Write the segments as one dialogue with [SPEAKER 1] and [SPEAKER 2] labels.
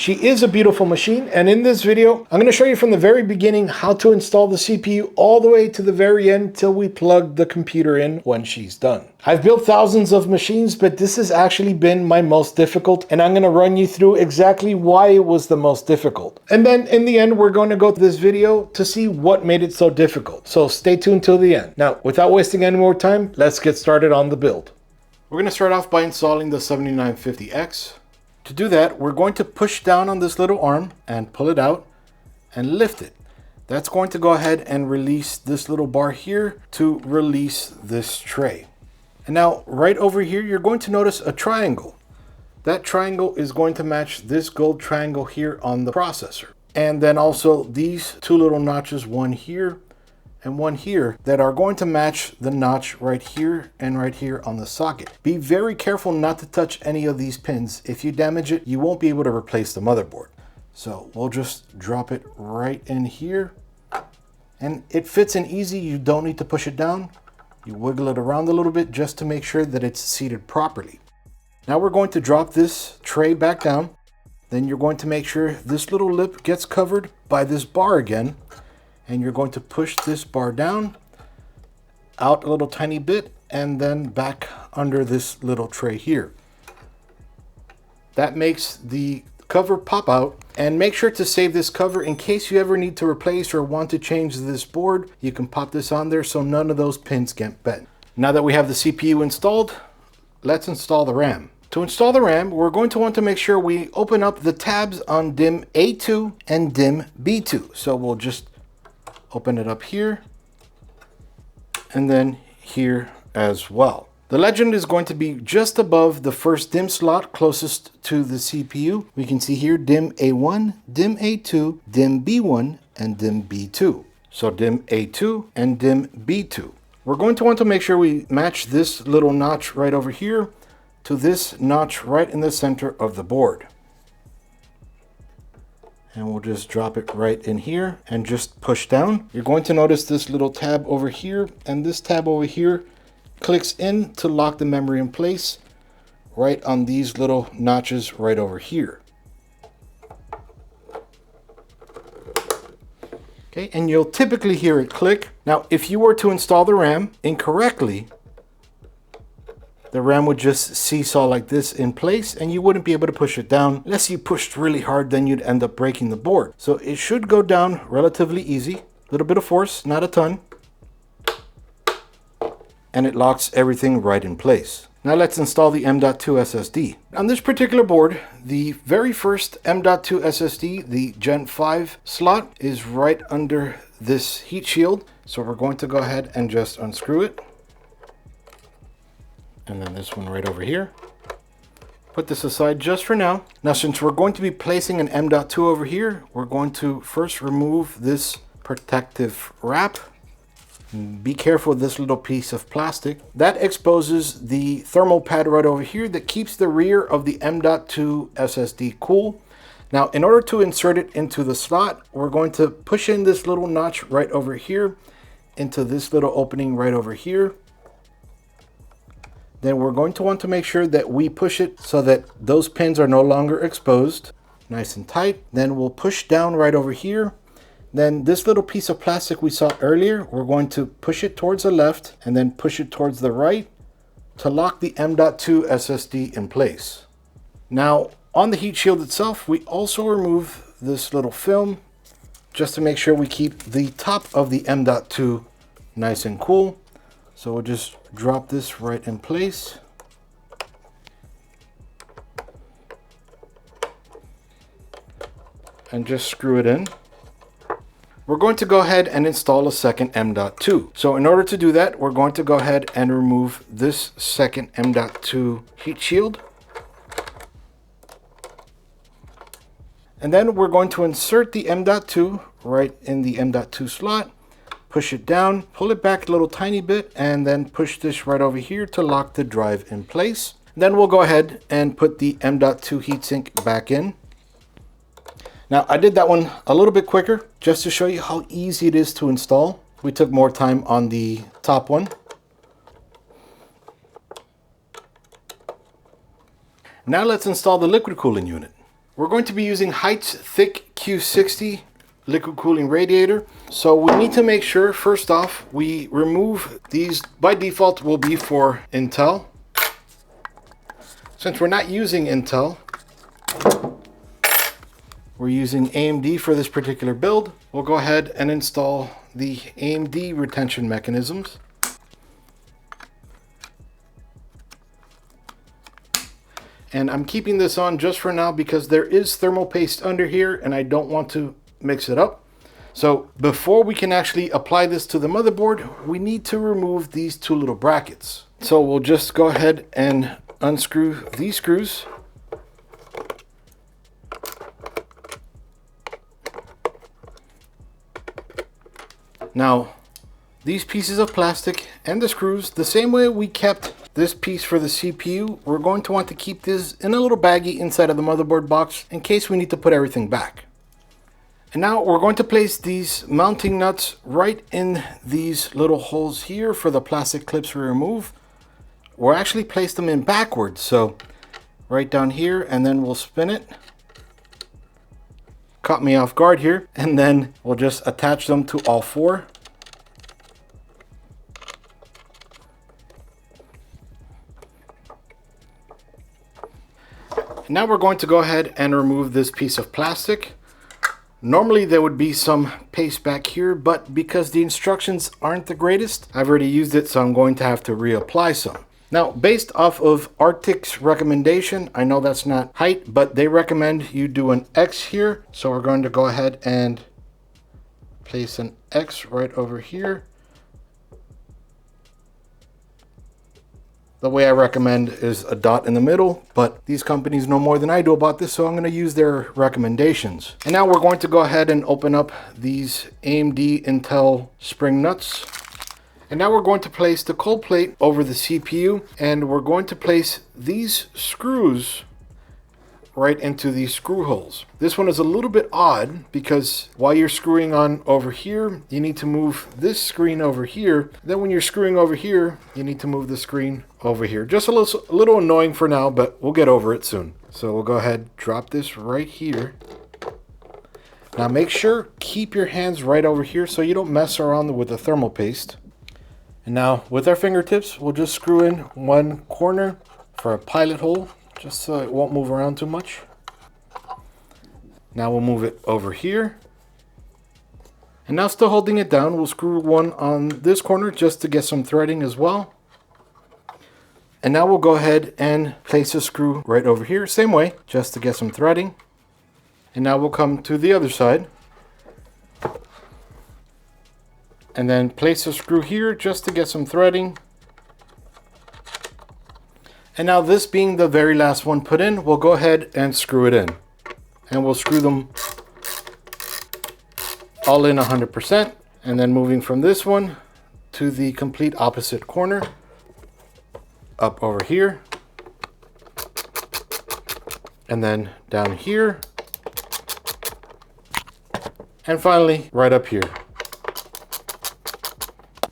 [SPEAKER 1] She is a beautiful machine, and in this video, I'm going to show you from the very beginning how to install the CPU all the way to the very end till we plug the computer in when she's done. I've built thousands of machines, but this has actually been my most difficult, and I'm going to run you through exactly why it was the most difficult. And then in the end, we're going to go through this video to see what made it so difficult. So stay tuned till the end. Now, without wasting any more time, let's get started on the build. We're going to start off by installing the 7950X. To do that, we're going to push down on this little arm and pull it out and lift it. That's going to go ahead and release this little bar here to release this tray. And now right over here, you're going to notice a triangle. That triangle is going to match this gold triangle here on the processor. And then also these two little notches, one here and one here, that are going to match the notch right here and right here on the socket. Be very careful not to touch any of these pins. If you damage it, you won't be able to replace the motherboard. So we'll just drop it right in here. And it fits in easy. You don't need to push it down. You wiggle it around a little bit just to make sure that it's seated properly. Now we're going to drop this tray back down. Then you're going to make sure this little lip gets covered by this bar again. And you're going to push this bar down, out a little tiny bit, and then back under this little tray here. That makes the cover pop out. And make sure to save this cover in case you ever need to replace or want to change this board. You can pop this on there so none of those pins get bent. Now that we have the CPU installed, let's install the RAM. To install the RAM, we're going to want to make sure we open up the tabs on DIMM A2 and DIMM B2. So we'll just open it up here and then here as well. The legend is going to be just above the first DIMM slot closest to the CPU. We can see here DIMM A1, DIMM A2, DIMM B1, and DIMM B2. So DIMM A2 and DIMM B2. We're going to want to make sure we match this little notch right over here to this notch right in the center of the board. And we'll just drop it right in here and just push down. You're going to notice this little tab over here, and this tab over here clicks in to lock the memory in place right on these little notches right over here. Okay, and you'll typically hear it click. Now, if you were to install the RAM incorrectly, the RAM would just seesaw like this in place and you wouldn't be able to push it down. Unless you pushed really hard, then you'd end up breaking the board. So it should go down relatively easy. A little bit of force, not a ton. And it locks everything right in place. Now let's install the M.2 SSD. On this particular board, the very first M.2 SSD, the Gen 5 slot, is right under this heat shield. So we're going to go ahead and just unscrew it. And then this one right over here. Put this aside just for now. Now, since we're going to be placing an M.2 over here, we're going to first remove this protective wrap. Be careful with this little piece of plastic. That exposes the thermal pad right over here that keeps the rear of the M.2 SSD cool. Now, in order to insert it into the slot, we're going to push in this little notch right over here into this little opening right over here. Then we're going to want to make sure that we push it so that those pins are no longer exposed. Nice and tight. Then we'll push down right over here. Then this little piece of plastic we saw earlier, we're going to push it towards the left and then push it towards the right to lock the M.2 SSD in place. Now, on the heat shield itself, we also remove this little film just to make sure we keep the top of the M.2 nice and cool. So we'll just drop this right in place. And just screw it in. We're going to go ahead and install a second M.2. So in order to do that, we're going to go ahead and remove this second M.2 heat shield. And then we're going to insert the M.2 right in the M.2 slot. Push it down, pull it back a little tiny bit, and then push this right over here to lock the drive in place. Then we'll go ahead and put the M.2 heatsink back in. Now, I did that one a little bit quicker just to show you how easy it is to install. We took more time on the top one. Now let's install the liquid cooling unit. We're going to be using HYTE's THICC Q60 liquid cooling radiator. So we need to make sure, first off, we remove these. By default will be for Intel. Since we're not using Intel, we're using AMD for this particular build. We'll go ahead and install the AMD retention mechanisms. And I'm keeping this on just for now because there is thermal paste under here and I don't want to mix it up. So before we can actually apply this to the motherboard, we need to remove these two little brackets. So we'll just go ahead and unscrew these screws. Now, these pieces of plastic and the screws, the same way we kept this piece for the CPU, we're going to want to keep this in a little baggie inside of the motherboard box in case we need to put everything back. And now we're going to place these mounting nuts right in these little holes here for the plastic clips we remove. We'll actually place them in backwards, so right down here, and then we'll spin it. Caught me off guard here, and then we'll just attach them to all four. Now we're going to go ahead and remove this piece of plastic. Normally there would be some paste back here, but because the instructions aren't the greatest, I've already used it, so I'm going to have to reapply some. Now, based off of THICC's recommendation, I know that's not HYTE, but they recommend you do an X here. So we're going to go ahead and place an X right over here. The way I recommend is a dot in the middle, but these companies know more than I do about this, so I'm going to use their recommendations. And now we're going to go ahead and open up these AMD Intel spring nuts. And now we're going to place the cold plate over the CPU, and we're going to place these screws right into these screw holes. This one is a little bit odd because while you're screwing on over here, you need to move this screen over here. Then when you're screwing over here, you need to move the screen over here. Just a little annoying for now, but we'll get over it soon. So we'll go ahead, drop this right here. Now make sure, keep your hands right over here so you don't mess around with the thermal paste. And now with our fingertips, we'll just screw in one corner for a pilot hole, just so it won't move around too much. Now we'll move it over here. And now still holding it down, we'll screw one on this corner just to get some threading as well. And now we'll go ahead and place a screw right over here, same way, just to get some threading. And now we'll come to the other side. And then place a screw here just to get some threading. And now this being the very last one put in, we'll go ahead and screw it in. And we'll screw them all in 100%. And then moving from this one to the complete opposite corner, up over here. And then down here. And finally, right up here.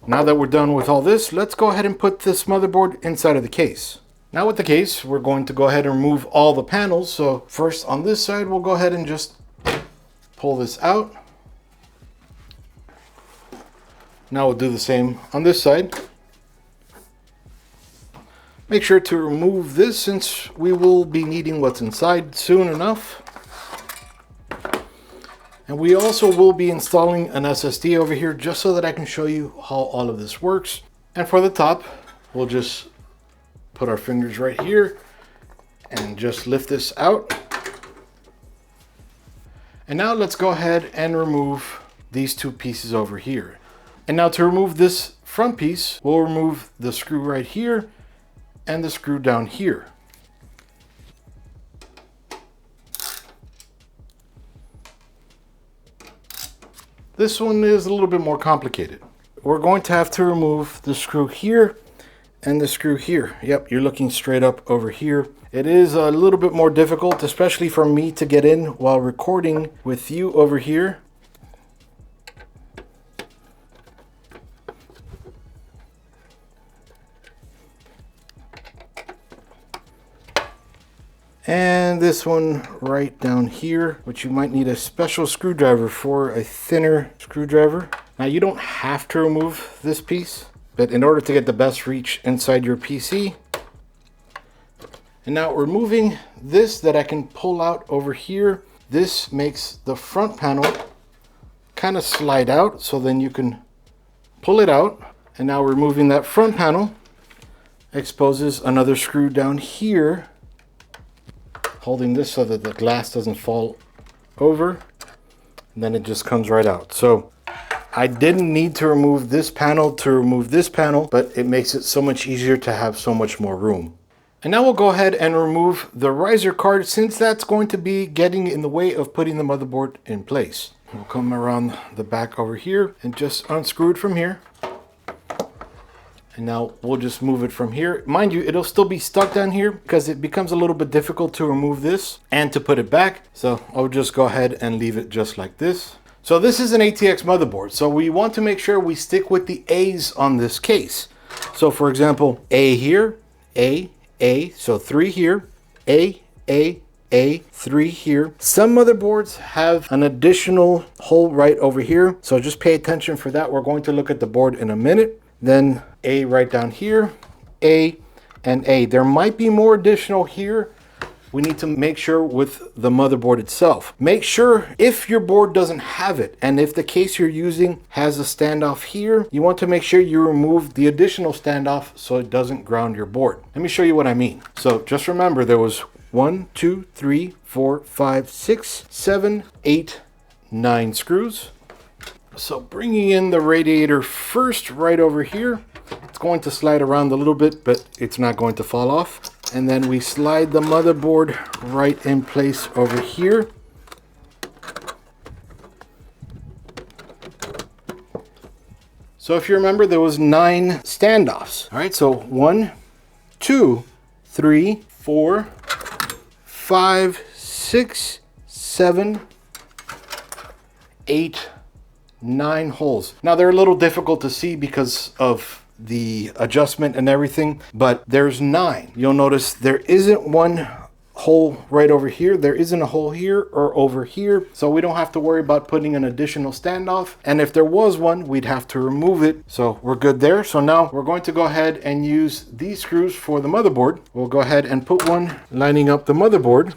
[SPEAKER 1] Now that we're done with all this, let's go ahead and put this motherboard inside of the case. Now with the case, we're going to go ahead and remove all the panels. So first on this side, we'll go ahead and just pull this out. Now we'll do the same on this side. Make sure to remove this since we will be needing what's inside soon enough. And we also will be installing an SSD over here just so that I can show you how all of this works. And for the top, we'll just put our fingers right here and just lift this out. And now let's go ahead and remove these two pieces over here. And now to remove this front piece, we'll remove the screw right here and the screw down here. This one is a little bit more complicated. We're going to have to remove the screw here and the screw here. Yep, you're looking straight up over here. It is a little bit more difficult, especially for me to get in while recording with you over here. And this one right down here, which you might need a special screwdriver for, a thinner screwdriver. Now you don't have to remove this piece, but in order to get the best reach inside your PC. And now removing this that I can pull out over here, this makes the front panel kind of slide out, so then you can pull it out. And now removing that front panel exposes another screw down here, holding this so that the glass doesn't fall over, and then it just comes right out. So I didn't need to remove this panel to remove this panel, but it makes it so much easier to have so much more room. And now we'll go ahead and remove the riser card, since that's going to be getting in the way of putting the motherboard in place. We'll come around the back over here and just unscrew it from here. And now we'll just move it from here. Mind you, it'll still be stuck down here because it becomes a little bit difficult to remove this and to put it back. So I'll just go ahead and leave it just like this. So this is an ATX motherboard. So we want to make sure we stick with the A's on this case. So for example, A here, A, so 3 here, A, 3 here. Some motherboards have an additional hole right over here. So just pay attention for that. We're going to look at the board in a minute. Then A right down here, A and A. There might be more additional here. We need to make sure with the motherboard itself. Make sure if your board doesn't have it, and if the case you're using has a standoff here, you want to make sure you remove the additional standoff so it doesn't ground your board. Let me show you what I mean. So just remember, there was 1, 2, 3, 4, 5, 6, 7, 8, 9 screws. So bringing in the radiator first right over here, it's going to slide around a little bit, but it's not going to fall off. And then we slide the motherboard right in place over here. So if you remember, there was 9 standoffs. All right, so 1, 2, 3, 4, 5, 6, 7, 8, 9 holes. Now they're a little difficult to see because of the adjustment and everything, but there's 9. You'll notice there isn't one hole right over here, there isn't a hole here or over here, so we don't have to worry about putting an additional standoff, and if there was one, we'd have to remove it. So we're good there. So now we're going to go ahead and use these screws for the motherboard. We'll go ahead and put one lining up the motherboard,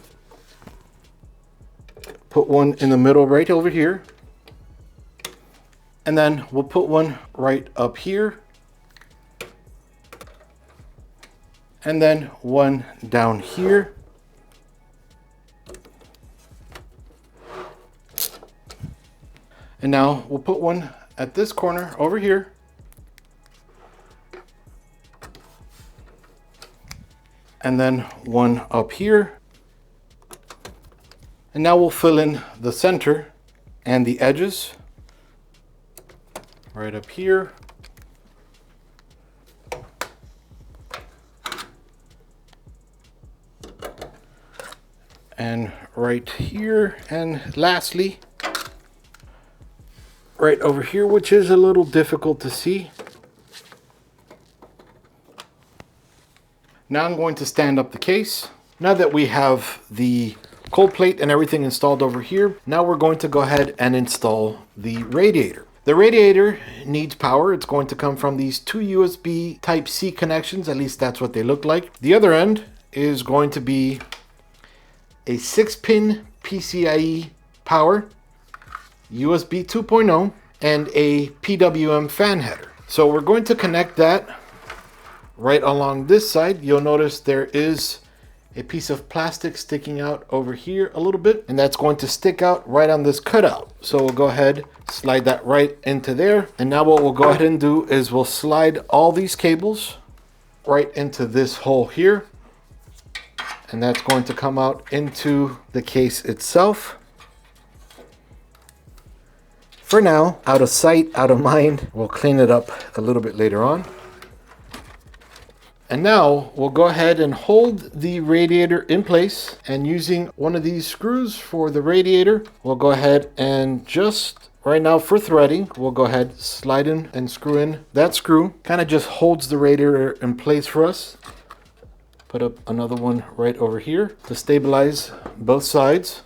[SPEAKER 1] put one in the middle right over here, and then we'll put one right up here, and then one down here. And now we'll put one at this corner over here. And then one up here. And now we'll fill in the center and the edges right up here. And right here, and lastly right over here, which is a little difficult to see. Now I'm going to stand up the case. Now that we have the cold plate and everything installed over here, now we're going to go ahead and install the radiator. The radiator needs power. It's going to come from these 2 USB Type-C connections, at least that's what they look like. The other end is going to be a 6-pin PCIe power, USB 2.0, and a PWM fan header. So we're going to connect that right along this side. You'll notice there is a piece of plastic sticking out over here a little bit, and that's going to stick out right on this cutout. So we'll go ahead, slide that right into there. And now what we'll go ahead and do is we'll slide all these cables right into this hole here. And that's going to come out into the case itself. For now, out of sight, out of mind. We'll clean it up a little bit later on. And now we'll go ahead and hold the radiator in place, and using one of these screws for the radiator, we'll go ahead and just right now for threading, we'll go ahead, slide in and screw in that screw. Kind of just holds the radiator in place for us. Put put up another one right over here to stabilize both sides.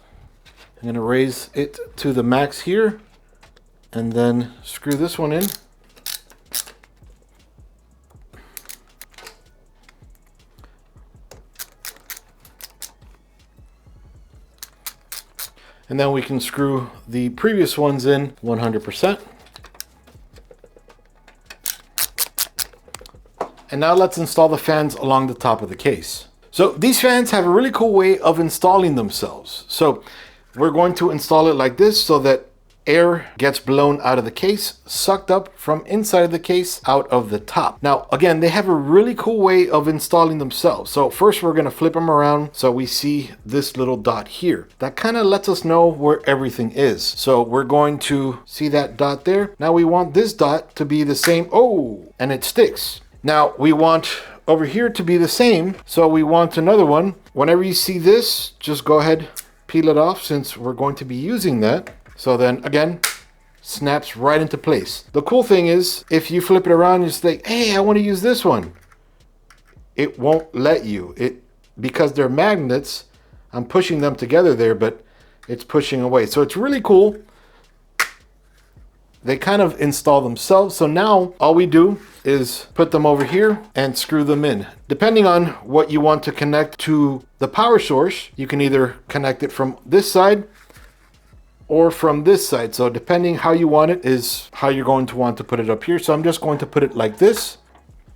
[SPEAKER 1] I'm going to raise it to the max here and then screw this one in. And then we can screw the previous ones in 100%. And now let's install the fans along the top of the case. So these fans have a really cool way of installing themselves. So we're going to install it like this so that air gets blown out of the case, sucked up from inside of the case out of the top. Now, again, they have a really cool way of installing themselves. So first we're going to flip them around so we see this little dot here. That kind of lets us know where everything is. So we're going to see that dot there. Now we want this dot to be the same. Oh, and it sticks. Now we want over here to be the same. So we want another one. Whenever you see this, just go ahead, peel it off since we're going to be using that. So then again, snaps right into place. The cool thing is if you flip it around, you say, hey, I want to use this one. It won't let you. Because they're magnets, I'm pushing them together there, but it's pushing away. So it's really cool. They kind of install themselves. So now all we do is put them over here and screw them in. Depending on what you want to connect to the power source, you can either connect it from this side or from this side. So depending how you want it is how you're going to want to put it up here. So I'm just going to put it like this.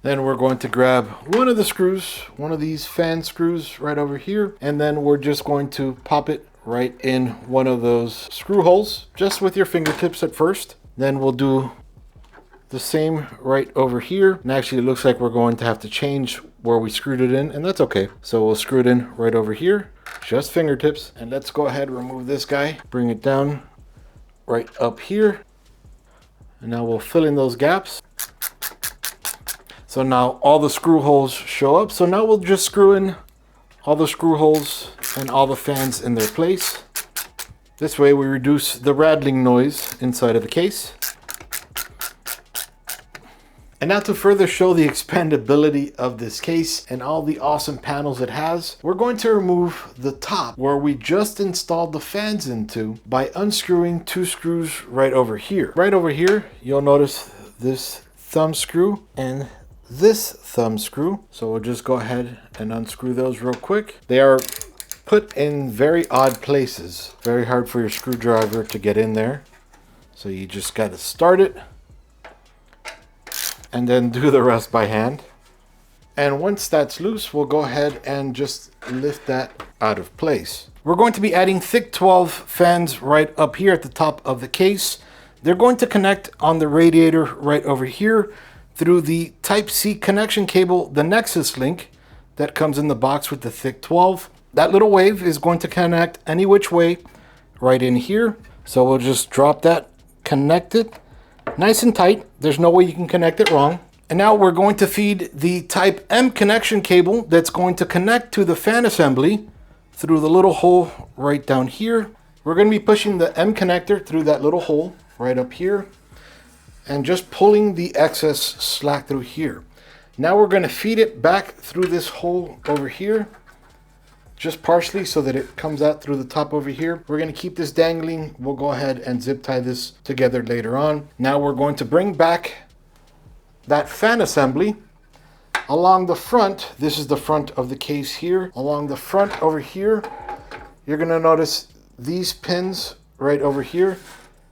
[SPEAKER 1] Then we're going to grab one of the screws, one of these fan screws right over here. And then we're just going to pop it right in one of those screw holes, just with your fingertips at first. Then we'll do the same right over here. And actually it looks like we're going to have to change where we screwed it in, and that's okay. So we'll screw it in right over here, just fingertips. And let's go ahead and remove this guy, bring it down right up here. And now we'll fill in those gaps. So now all the screw holes show up. So now we'll just screw in all the screw holes and all the fans in their place. This way we reduce the rattling noise inside of the case. And now to further show the expandability of this case and all the awesome panels it has, we're going to remove the top where we just installed the fans into by unscrewing two screws right over here. Right over here, you'll notice this thumb screw and this thumb screw. So we'll just go ahead and unscrew those real quick. They are put in very odd places. Very hard for your screwdriver to get in there. So you just got to start it and then do the rest by hand. And once that's loose, we'll go ahead and just lift that out of place. We're going to be adding thick 12 fans right up here at the top of the case. They're going to connect on the radiator right over here through the Type-C connection cable, the Nexus link that comes in the box with the thick 12. That little wave is going to connect any which way right in here. So we'll just drop that, connect it nice and tight. There's no way you can connect it wrong. And now we're going to feed the Type M connection cable that's going to connect to the fan assembly through the little hole right down here. We're going to be pushing the M connector through that little hole right up here and just pulling the excess slack through here. Now we're going to feed it back through this hole over here, just partially so that it comes out through the top over here. We're going to keep this dangling. We'll go ahead and zip tie this together later on. Now we're going to bring back that fan assembly along the front. This is the front of the case here. Along the front over here, you're going to notice these pins right over here.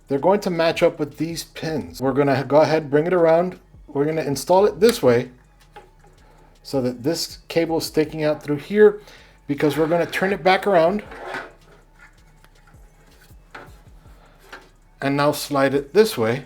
[SPEAKER 1] They're going to match up with these pins. We're going to go ahead, bring it around. We're going to install it this way so that this cable is sticking out through here, because we're going to turn it back around and now slide it this way.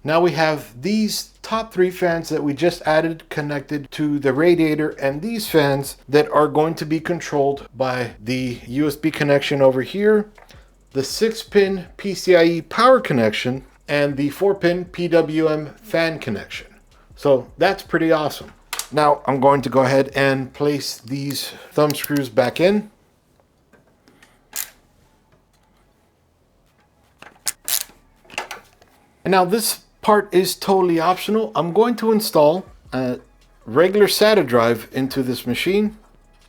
[SPEAKER 1] Now we have these top three fans that we just added connected to the radiator, and these fans that are going to be controlled by the USB connection over here, the 6-pin PCIe power connection, and the 4-pin PWM fan connection. So that's pretty awesome. Now I'm going to go ahead and place these thumb screws back in. And now this part is totally optional. I'm going to install a regular SATA drive into this machine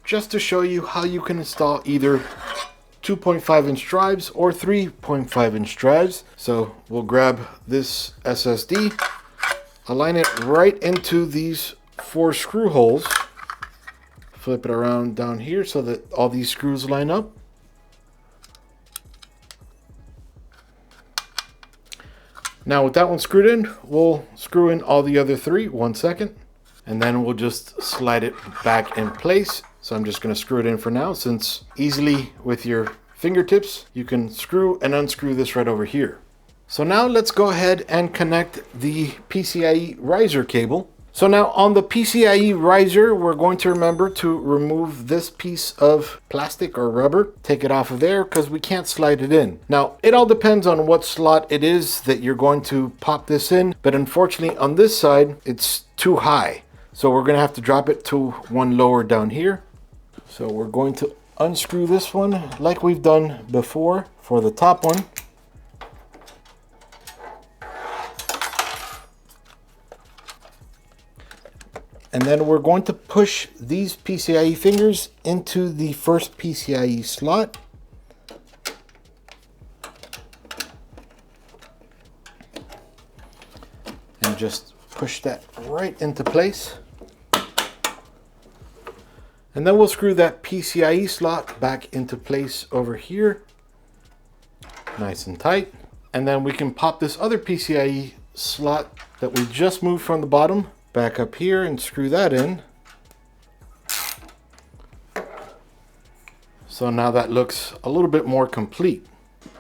[SPEAKER 1] just to show you how you can install either 2.5-inch drives or 3.5-inch drives. So we'll grab this SSD, align it right into these 4 screw holes, flip it around down here so that all these screws line up. Now with that one screwed in, we'll screw in all the other 3, 1 second, and then we'll just slide it back in place. So I'm just going to screw it in for now, since easily with your fingertips, you can screw and unscrew this right over here. So now let's go ahead and connect the PCIe riser cable. So now on the PCIe riser, we're going to remember to remove this piece of plastic or rubber, take it off of there because we can't slide it in. Now, it all depends on what slot it is that you're going to pop this in, but unfortunately on this side, it's too high. So we're going to have to drop it to one lower down here. So we're going to unscrew this one like we've done before for the top one. And then we're going to push these PCIe fingers into the first PCIe slot. And just push that right into place. And then we'll screw that PCIe slot back into place over here. Nice and tight. And then we can pop this other PCIe slot that we just moved from the bottom back up here and screw that in. So now that looks a little bit more complete.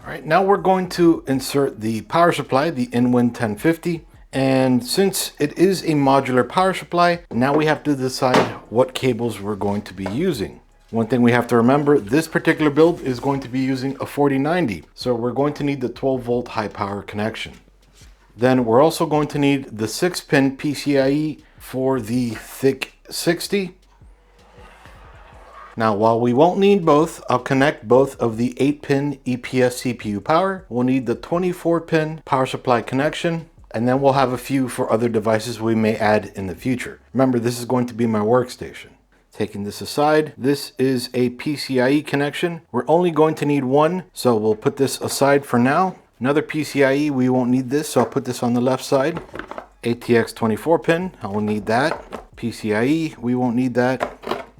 [SPEAKER 1] All right, now we're going to insert the power supply, the Inwin 1050. And since it is a modular power supply, now we have to decide what cables we're going to be using. One thing we have to remember, this particular build is going to be using a 4090. So we're going to need the 12-volt high power connection. Then we're also going to need the 6-pin PCIe for the THICC 60. Now, while we won't need both, I'll connect both of the 8-pin EPS CPU power. We'll need the 24-pin power supply connection, and then we'll have a few for other devices we may add in the future. Remember, this is going to be my workstation. Taking this aside, this is a PCIe connection. We're only going to need one, so we'll put this aside for now. Another PCIe, we won't need this, so I'll put this on the left side. ATX 24 pin, I will need that. PCIe, we won't need that.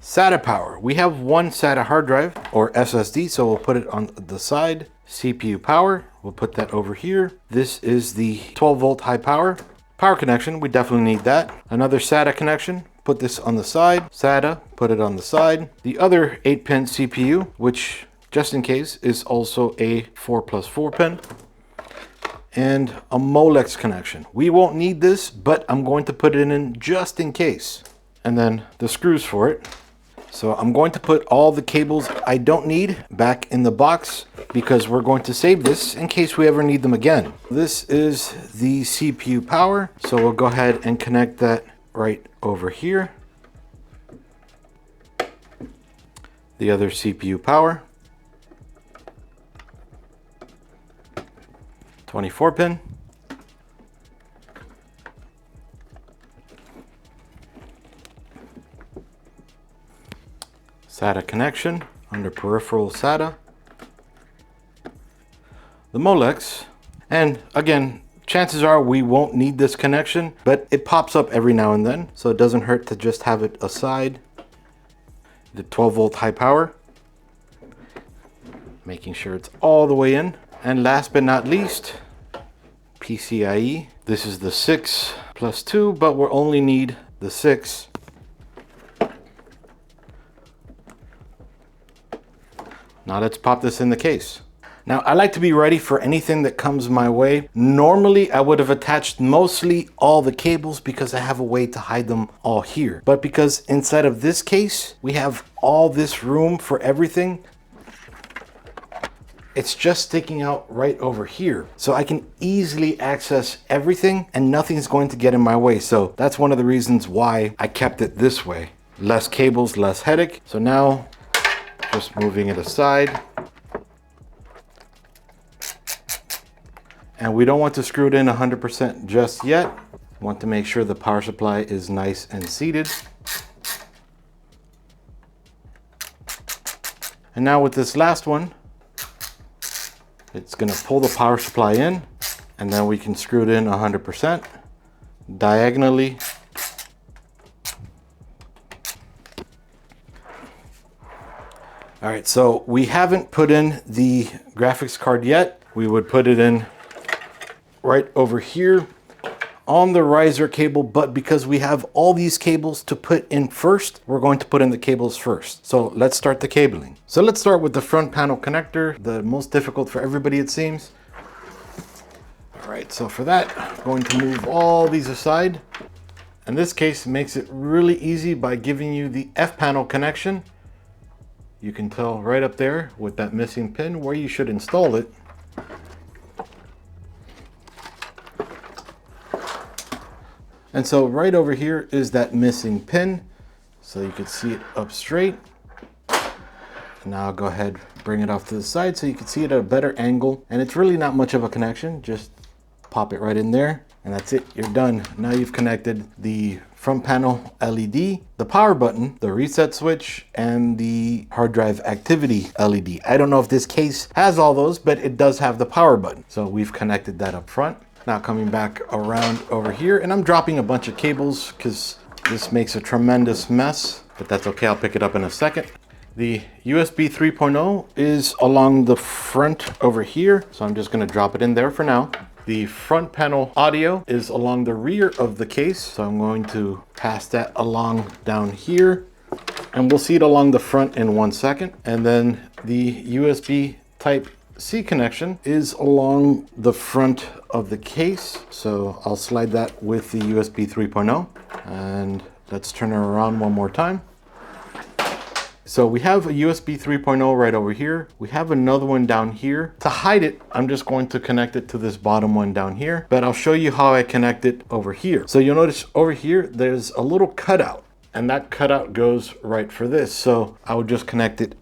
[SPEAKER 1] SATA power, we have one SATA hard drive or SSD, so we'll put it on the side. CPU power, we'll put that over here. This is the 12-volt high power. Power connection, we definitely need that. Another SATA connection, put this on the side. SATA, put it on the side. The other 8-pin CPU, which just in case is also a 4+4 pin. And a Molex connection. We won't need this, but I'm going to put it in just in case. And then the screws for it. So I'm going to put all the cables I don't need back in the box because we're going to save this in case we ever need them again. This is the CPU power. So we'll go ahead and connect that right over here. The other CPU power. 24 pin. SATA connection under peripheral SATA. The Molex, and again, chances are we won't need this connection, but it pops up every now and then, so it doesn't hurt to just have it aside. The 12-volt high power, making sure it's all the way in. And last but not least, PCIe. This is the 6+2, but we'll only need the 6. Now let's pop this in the case. Now I like to be ready for anything that comes my way. Normally I would have attached mostly all the cables because I have a way to hide them all here. But because inside of this case, we have all this room for everything, it's just sticking out right over here. So I can easily access everything and nothing's going to get in my way. So that's one of the reasons why I kept it this way. Less cables, less headache. So now just moving it aside. And we don't want to screw it in 100% just yet. Want to make sure the power supply is nice and seated. And now with this last one, it's going to pull the power supply in, and then we can screw it in 100% diagonally. All right, so we haven't put in the graphics card yet. We would put it in right over here on the riser cable, but because we have all these cables to put in first, we're going to put in the cables first. So let's start the cabling. So let's start with the front panel connector, the most difficult for everybody, it seems. All right, so for that, I'm going to move all these aside. In this case, makes it really easy by giving you the F panel connection. You can tell right up there with that missing pin where you should install it. And so right over here is that missing pin. So you can see it up straight. Now I'll go ahead, bring it off to the side so you can see it at a better angle. And it's really not much of a connection. Just pop it right in there and that's it, you're done. Now you've connected the front panel LED, the power button, the reset switch, and the hard drive activity LED. I don't know if this case has all those, but it does have the power button. So we've connected that up front. Now coming back around over here, and I'm dropping a bunch of cables because this makes a tremendous mess, but that's okay, I'll pick it up in a second. The USB 3.0 is along the front over here, so I'm just gonna drop it in there for now. The front panel audio is along the rear of the case, so I'm going to pass that along down here, and we'll see it along the front in 1 second. And then the USB Type-C connection is along the front of the case, so I'll slide that with the USB 3.0, and let's turn it around one more time. So we have a USB 3.0 right over here. We have another one down here. To hide it, I'm just going to connect it to this bottom one down here, but I'll show you how I connect it over here. So you'll notice over here, there's a little cutout, and that cutout goes right for this. So I would just connect it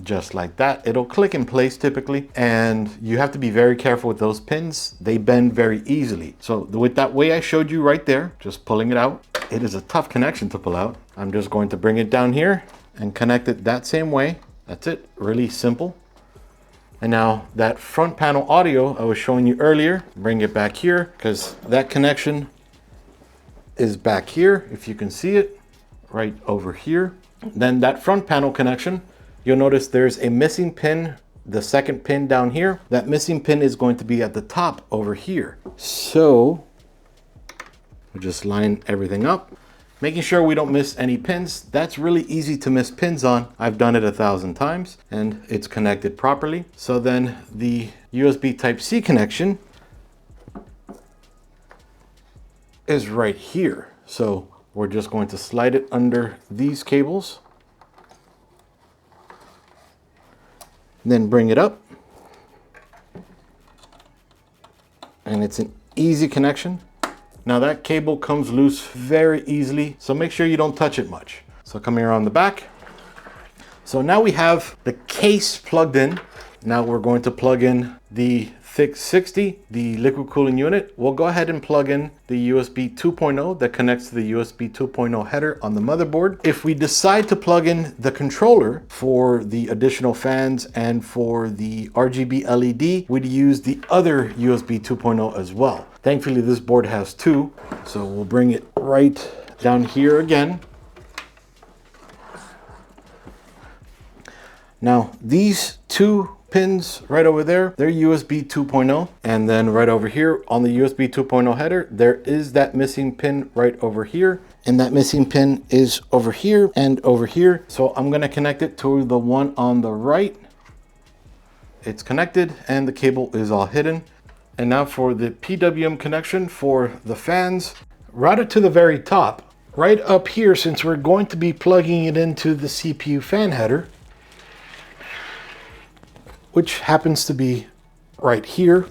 [SPEAKER 1] just like that. It'll click in place typically, and you have to be very careful with those pins. They bend very easily. So with that way I showed you right there, just pulling it out, it is a tough connection to pull out. I'm just going to bring it down here and connect it that same way. That's it, really simple. And now that front panel audio I was showing you earlier, bring it back here because that connection is back here. If you can see it right over here, then that front panel connection, you'll notice there's a missing pin, the second pin down here. That missing pin is going to be at the top over here. So we'll just line everything up, making sure we don't miss any pins. That's really easy to miss pins on. I've done it 1,000 times and it's connected properly. So then the USB Type-C connection is right here. So we're just going to slide it under these cables, then bring it up, and it's an easy connection. Now that cable comes loose very easily, so make sure you don't touch it much. So come here on the back. So now we have the case plugged in. Now we're going to plug in the THICC, the liquid cooling unit. We'll go ahead and plug in the USB 2.0 that connects to the USB 2.0 header on the motherboard. If we decide to plug in the controller for the additional fans and for the RGB LED, we'd use the other USB 2.0 as well. Thankfully, this board has two, so we'll bring it right down here again. Now, these two pins right over there, they're USB 2.0, and then right over here on the USB 2.0 header, there is that missing pin right over here, and that missing pin is over here and over here. So I'm going to connect it to the one on the right. It's connected and the cable is all hidden. And now for the PWM connection for the fans, routed to the very top, right up here, since we're going to be plugging it into the CPU fan header, which happens to be right here.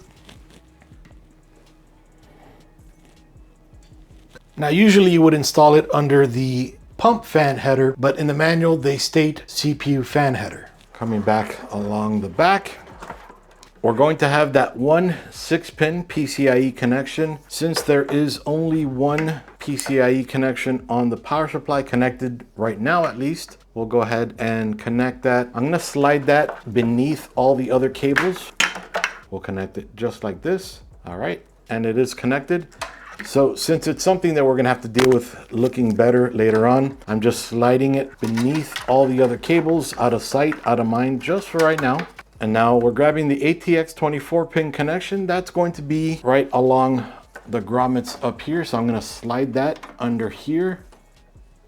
[SPEAKER 1] Now, usually you would install it under the pump fan header, but in the manual, they state CPU fan header. Coming back along the back, we're going to have that one 6-pin PCIe connection. Since there is only one PCIe connection on the power supply connected right now, at least, we'll go ahead and connect that. I'm gonna slide that beneath all the other cables. We'll connect it just like this. All right, and it is connected. So since it's something that we're gonna have to deal with looking better later on, I'm just sliding it beneath all the other cables, out of sight, out of mind, just for right now. And now we're grabbing the ATX 24-pin connection. That's going to be right along the grommets up here. So I'm gonna slide that under here.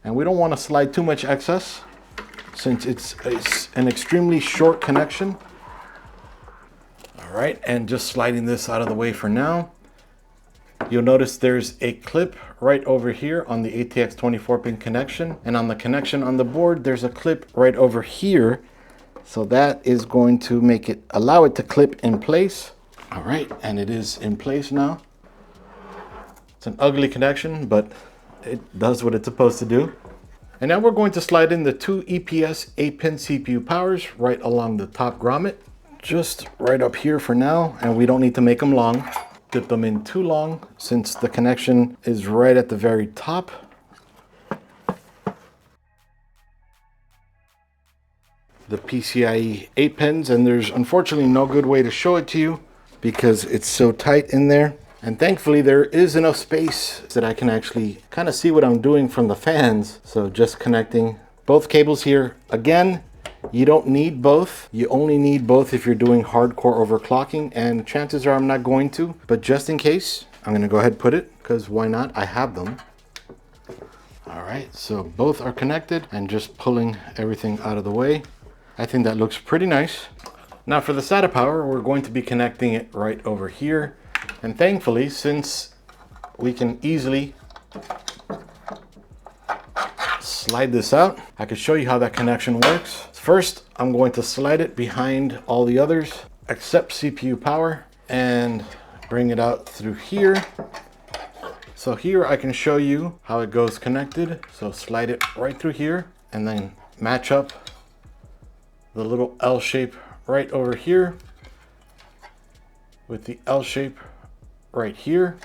[SPEAKER 1] And we don't wanna slide too much excess since it's an extremely short connection. All right, and just sliding this out of the way for now. You'll notice there's a clip right over here on the ATX 24-pin connection. And on the connection on the board, there's a clip right over here. So that is going to make it, allow it to clip in place. All right, and it is in place now. It's an ugly connection, but it does what it's supposed to do. And now we're going to slide in the two EPS 8-pin CPU powers right along the top grommet. Just right up here for now, and we don't need to make them long. Dip them in too long since the connection is right at the very top. The PCIe 8 pins, and there's unfortunately no good way to show it to you because it's so tight in there. And thankfully there is enough space that I can actually kind of see what I'm doing from the fans. So just connecting both cables here. Again, you don't need both. You only need both if you're doing hardcore overclocking, and chances are I'm not going to, but just in case, I'm gonna go ahead and put it, because why not? I have them. All right, so both are connected and just pulling everything out of the way. I think that looks pretty nice. Now for the SATA power, we're going to be connecting it right over here. And thankfully, since we can easily slide this out, I can show you how that connection works. First, I'm going to slide it behind all the others, except CPU power, and bring it out through here. So here I can show you how it goes connected. So slide it right through here and then match up the little L shape right over here with the L shape right here.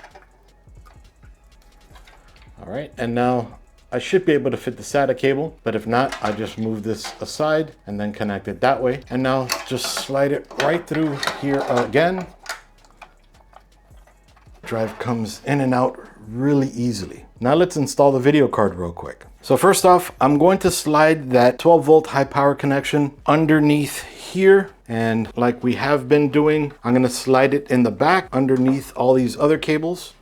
[SPEAKER 1] All right, and now I should be able to fit the SATA cable, but if not, I just move this aside and then connect it that way. And now just slide it right through here again. Drive comes in and out really easily. Now let's install the video card real quick. So first off, I'm going to slide that 12-volt high power connection underneath here. And like we have been doing, I'm gonna slide it in the back underneath all these other cables.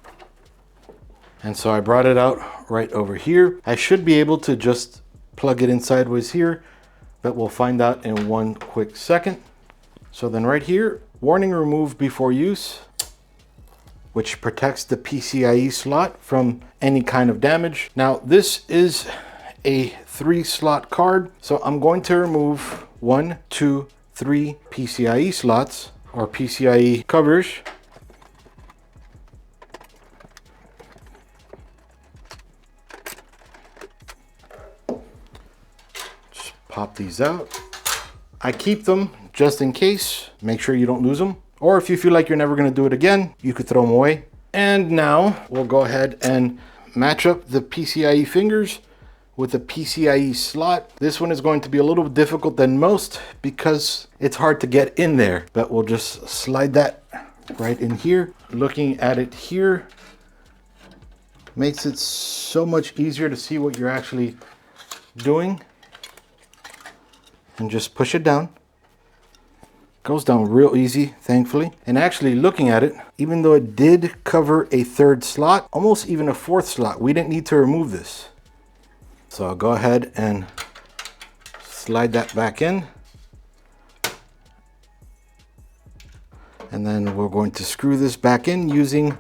[SPEAKER 1] And so I brought it out right over here. I should be able to just plug it in sideways here, but we'll find out in one quick second. So then right here, warning remove before use, which protects the PCIe slot from any kind of damage. Now this is a 3-slot card, so I'm going to remove 1, 2, 3 PCIe slots or PCIe covers. Just pop these out. I keep them just in case. Make sure you don't lose them. Or if you feel like you're never gonna do it again, you could throw them away. And now we'll go ahead and match up the PCIe fingers with the PCIe slot. This one is going to be a little bit difficult than most because it's hard to get in there, but we'll just slide that right in here. Looking at it here makes it so much easier to see what you're actually doing. And just push it down. Goes down real easy, thankfully. And actually looking at it, even though it did cover a 3rd slot, almost even a 4th slot, we didn't need to remove this. So I'll go ahead and slide that back in. And then we're going to screw this back in using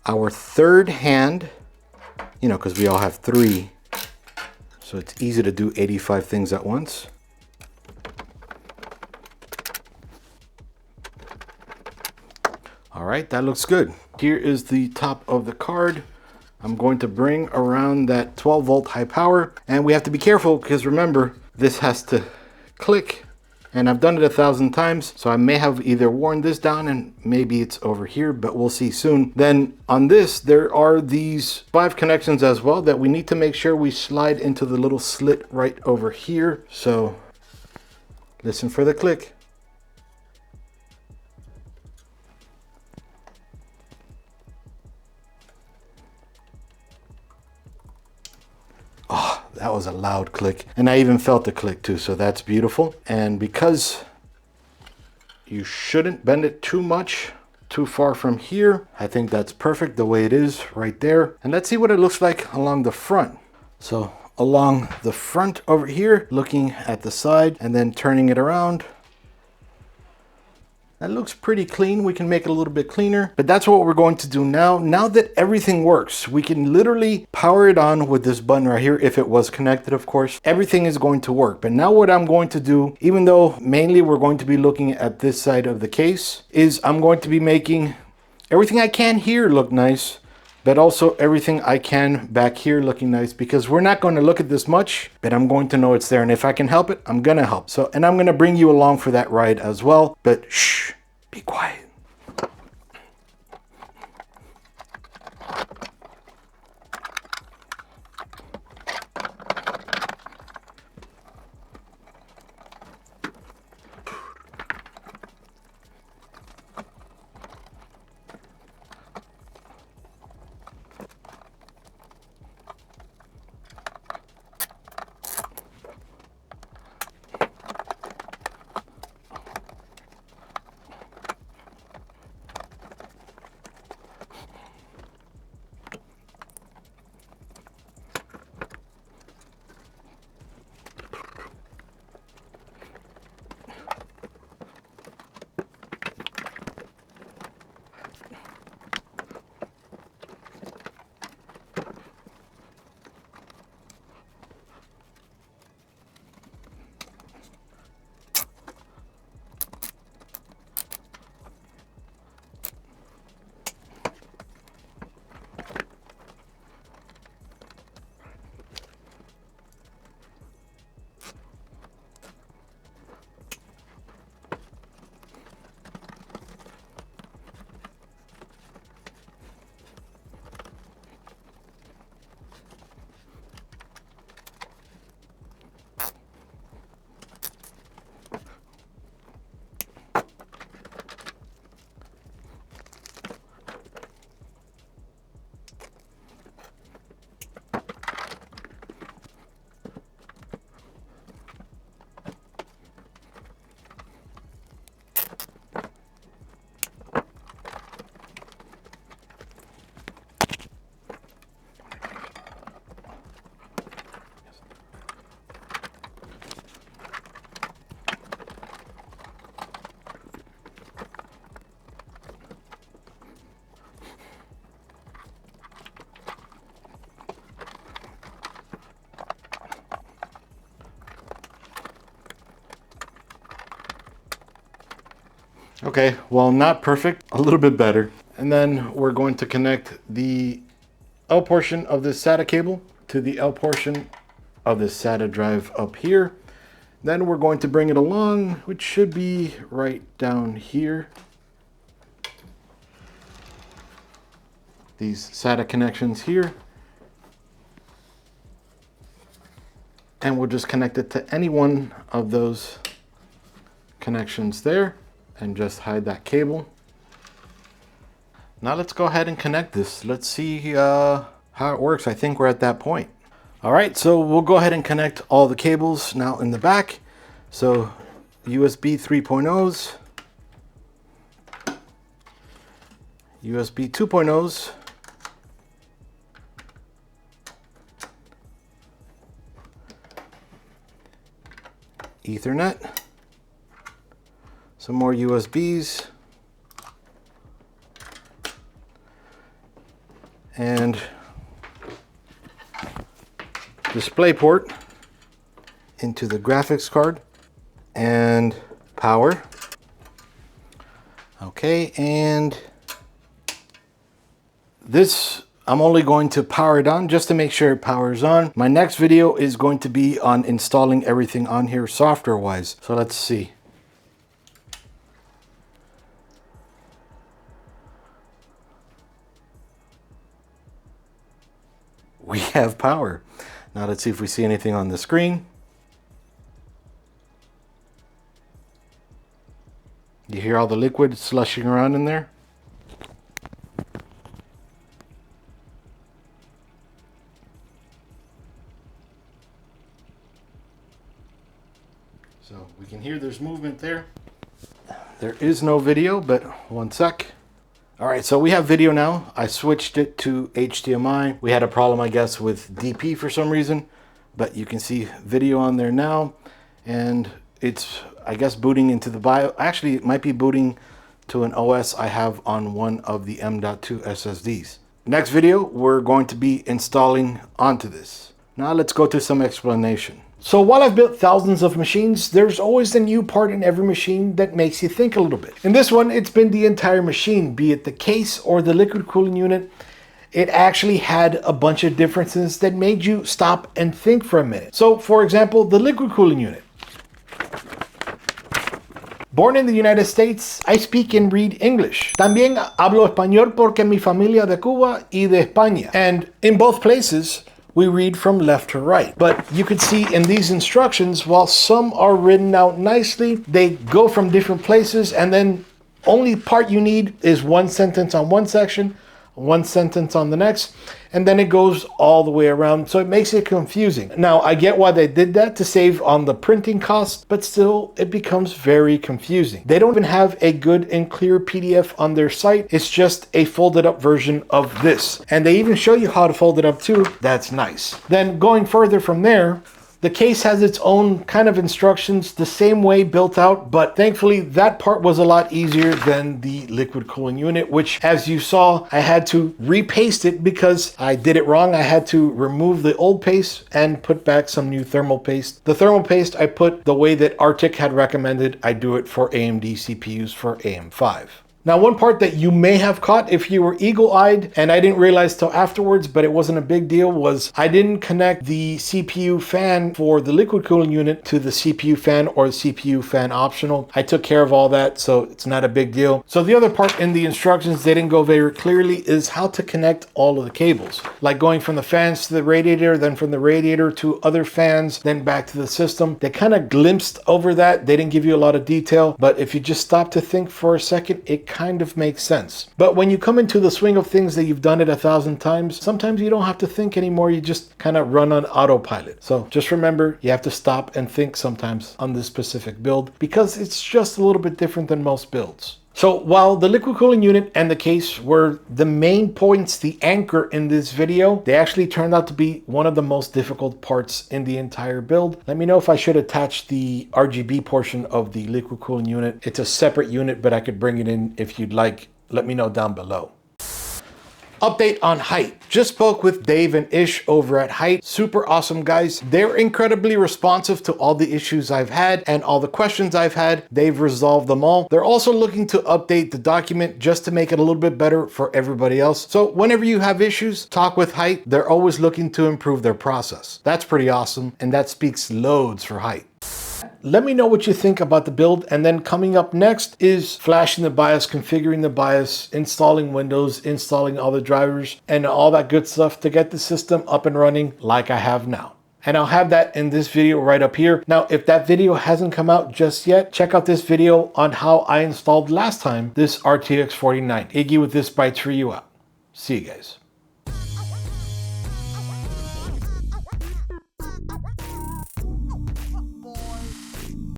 [SPEAKER 1] our 3rd hand, you know, because we all have 3. So it's easy to do 85 things at once. All right, that looks good. Here is the top of the card. I'm going to bring around that 12-volt high power, and we have to be careful because remember, this has to click and I've done it 1,000 times, so I may have either worn this down and maybe it's over here, but we'll see soon. Then on this, there are these 5 connections as well that we need to make sure we slide into the little slit right over here. So listen for the click. Oh, that was a loud click. And I even felt the click too, so that's beautiful. And because you shouldn't bend it too much, too far from here, I think that's perfect the way it is right there. And let's see what it looks like along the front. So along the front over here, looking at the side and then turning it around. That looks pretty clean. We can make it a little bit cleaner, but that's what we're going to do now. Now that everything works, we can literally power it on with this button right here. If it was connected, of course, everything is going to work. But now what I'm going to do, even though mainly we're going to be looking at this side of the case, is I'm going to be making everything I can here look nice, but also everything I can back here looking nice, because we're not going to look at this much, but I'm going to know it's there. And if I can help it, I'm going to help. So, and I'm going to bring you along for that ride as well, but shh, be quiet. Okay, well, not perfect, a little bit better. And then we're going to connect the L portion of this SATA cable to the L portion of this SATA drive up here. Then we're going to bring it along, which should be right down here. These SATA connections here. And we'll just connect it to any one of those connections there and just hide that cable. Now let's go ahead and connect this. Let's see how it works. I think we're at that point. All right, so we'll go ahead and connect all the cables now in the back. So USB 3.0s, USB 2.0s, Ethernet, some more USBs, and display port into the graphics card, and power. Okay, and this I'm only going to power it on just to make sure it powers on. My next video is going to be on installing everything on here software wise. So let's see. we have power. Now let's see if we see anything on the screen. You hear all the liquid slushing around in there? So we can hear there's movement there. There is no video, but one sec. All right, so we have video now. I switched it to HDMI. We had a problem, I guess, with DP for some reason, but you can see video on there now. And it's, I guess, booting into the BIOS. Actually, it might be booting to an OS I have on one of the M.2 SSDs. Next video, we're going to be installing onto this. Now let's go to some explanation. So while I've built thousands of machines, there's always a new part in every machine that makes you think a little bit. In this one, it's been the entire machine, be it the case or the liquid cooling unit. It actually had a bunch of differences that made you stop and think for a minute. So for example, the liquid cooling unit. Born in the United States, I speak and read English. También hablo español porque mi familia de Cuba y de España. And in both places, we read from left to right. But you could see in these instructions, while some are written out nicely, they go from different places, and then only part you need is one sentence on one section, one sentence on the next, and then it goes all the way around. So it makes it confusing. Now, I get why they did that, to save on the printing cost, but still it becomes very confusing. They don't even have a good and clear PDF on their site. It's just a folded up version of this. And they even show you how to fold it up too. That's nice. Then going further from there, the case has its own kind of instructions, the same way built out, but thankfully that part was a lot easier than the liquid cooling unit, which, as you saw, I had to repaste it because I did it wrong. I had to remove the old paste and put back some new thermal paste. The thermal paste I put the way that THICC had recommended I do it for AMD CPUs for AM5. Now, one part that you may have caught if you were eagle-eyed, and I didn't realize till afterwards, but it wasn't a big deal, was I didn't connect the CPU fan for the liquid cooling unit to the CPU fan or the CPU fan optional. I took care of all that, so it's not a big deal. So the other part in the instructions they didn't go very clearly is how to connect all of the cables, like going from the fans to the radiator, then from the radiator to other fans, then back to the system. They kind of glimpsed over that. They didn't give you a lot of detail, but if you just stop to think for a second, it kind of makes sense. But when you come into the swing of things that you've done it 1,000 times, sometimes you don't have to think anymore. You just kind of run on autopilot. So just remember, you have to stop and think sometimes on this specific build because it's just a little bit different than most builds. So while the liquid cooling unit and the case were the main points, the anchor in this video, they actually turned out to be one of the most difficult parts in the entire build. Let me know if I should attach the RGB portion of the liquid cooling unit. It's a separate unit, but I could bring it in if you'd like. Let me know down below. Update on HYTE. Just spoke with Dave and Ish over at HYTE. Super awesome guys. They're incredibly responsive to all the issues I've had and all the questions I've had. They've resolved them all. They're also looking to update the document just to make it a little bit better for everybody else. So whenever you have issues, talk with HYTE. They're always looking to improve their process. That's pretty awesome, and that speaks loads for HYTE. Let me know what you think about the build, and then coming up next is flashing the BIOS, configuring the BIOS, installing Windows, installing all the drivers, and all that good stuff to get the system up and running like I have now. And I'll have that in this video right up here. Now, if that video hasn't come out just yet, check out this video on how I installed last time this RTX 4090. Iggy with ThisBytesForYou out. See you guys.